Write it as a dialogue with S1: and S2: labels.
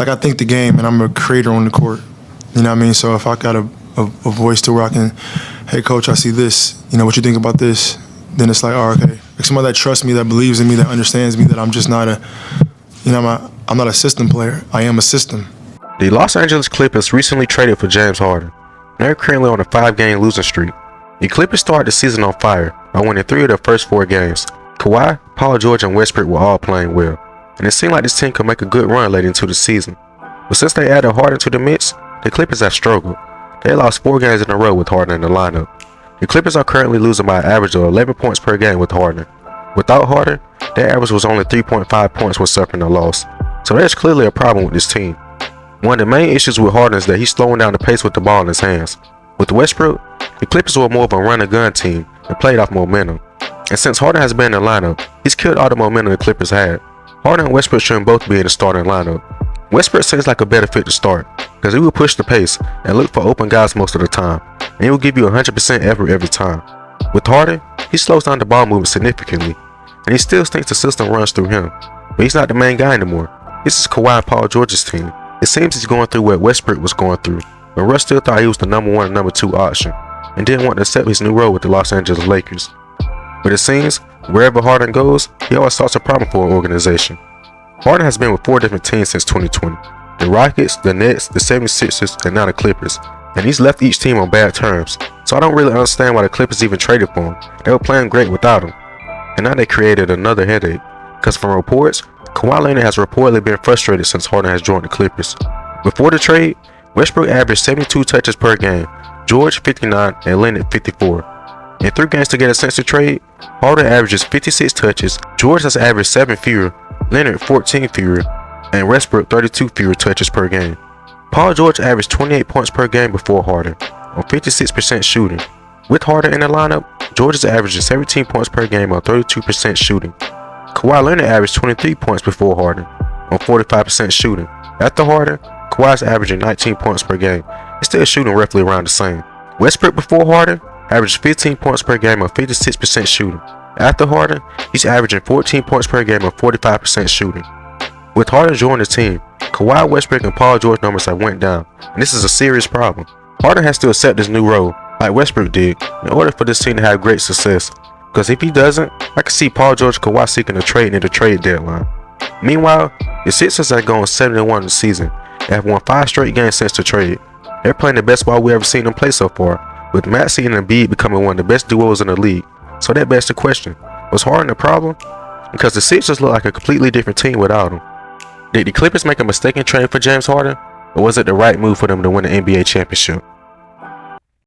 S1: like I think the game, and I'm a creator on the court. You know what I mean? So if I got a voice to where I can, hey coach, I see this. You know, what you think about this? Then it's like, oh, okay. Like somebody that trusts me, that believes in me, that understands me, that I'm just not I'm not a system player. I am a system.
S2: The Los Angeles Clippers recently traded for James Harden. They're currently on a 5-game losing streak. The Clippers started the season on fire by winning 3 of their first 4 games. Kawhi, Paul George, and Westbrook were all playing well, and it seemed like this team could make a good run late into the season. But since they added Harden to the mix, the Clippers have struggled. They lost 4 games in a row with Harden in the lineup. The Clippers are currently losing by an average of 11 points per game with Harden. Without Harden, their average was only 3.5 points when suffering a loss. So there's clearly a problem with this team. One of the main issues with Harden is that he's slowing down the pace with the ball in his hands. With Westbrook, the Clippers were more of a run-and-gun team and played off momentum. And since Harden has been in the lineup, he's killed all the momentum the Clippers had. Harden and Westbrook shouldn't both be in the starting lineup. Westbrook seems like a better fit to start, because he will push the pace and look for open guys most of the time, and he will give you 100% effort every time. With Harden, he slows down the ball movement significantly, and he still thinks the system runs through him, but he's not the main guy anymore. This is Kawhi and Paul George's team. It seems he's going through what Westbrook was going through, but Russ still thought he was the number 1 and number 2 option, and didn't want to accept his new role with the Los Angeles Lakers. But it seems, wherever Harden goes, he always starts a problem for an organization. Harden has been with 4 different teams since 2020. The Rockets, the Nets, the 76ers, and now the Clippers. And he's left each team on bad terms, so I don't really understand why the Clippers even traded for him. They were playing great without him. And now they created another headache, because from reports, Kawhi Leonard has reportedly been frustrated since Harden has joined the Clippers. Before the trade, Westbrook averaged 72 touches per game, George 59, and Leonard 54. In 3 games together since the trade, Harden averages 56 touches, George has averaged 7 fewer, Leonard 14 fewer, and Westbrook 32 fewer touches per game. Paul George averaged 28 points per game before Harden, on 56% shooting. With Harden in the lineup, George is averaging 17 points per game on 32% shooting. Kawhi Leonard averaged 23 points before Harden, on 45% shooting. After Harden, Kawhi's averaging 19 points per game, and still shooting roughly around the same. Westbrook before Harden averaged 15 points per game on 56% shooting. After Harden, he's averaging 14 points per game on 45% shooting. With Harden joining the team, Kawhi, Westbrook, and Paul George numbers have went down, and this is a serious problem. Harden has to accept this new role, like Westbrook did, in order for this team to have great success. Because if he doesn't, I can see Paul George and Kawhi seeking a trade near the trade deadline. Meanwhile, the Sixers have gone 7-1 this season and have won 5 straight games since the trade. They're playing the best ball we've ever seen them play so far, with Maxey and Embiid becoming one of the best duos in the league. So that begs the question, was Harden the problem? Because the Sixers look like a completely different team without him. Did the Clippers make a mistake in trading for James Harden, or was it the right move for them to win the NBA championship?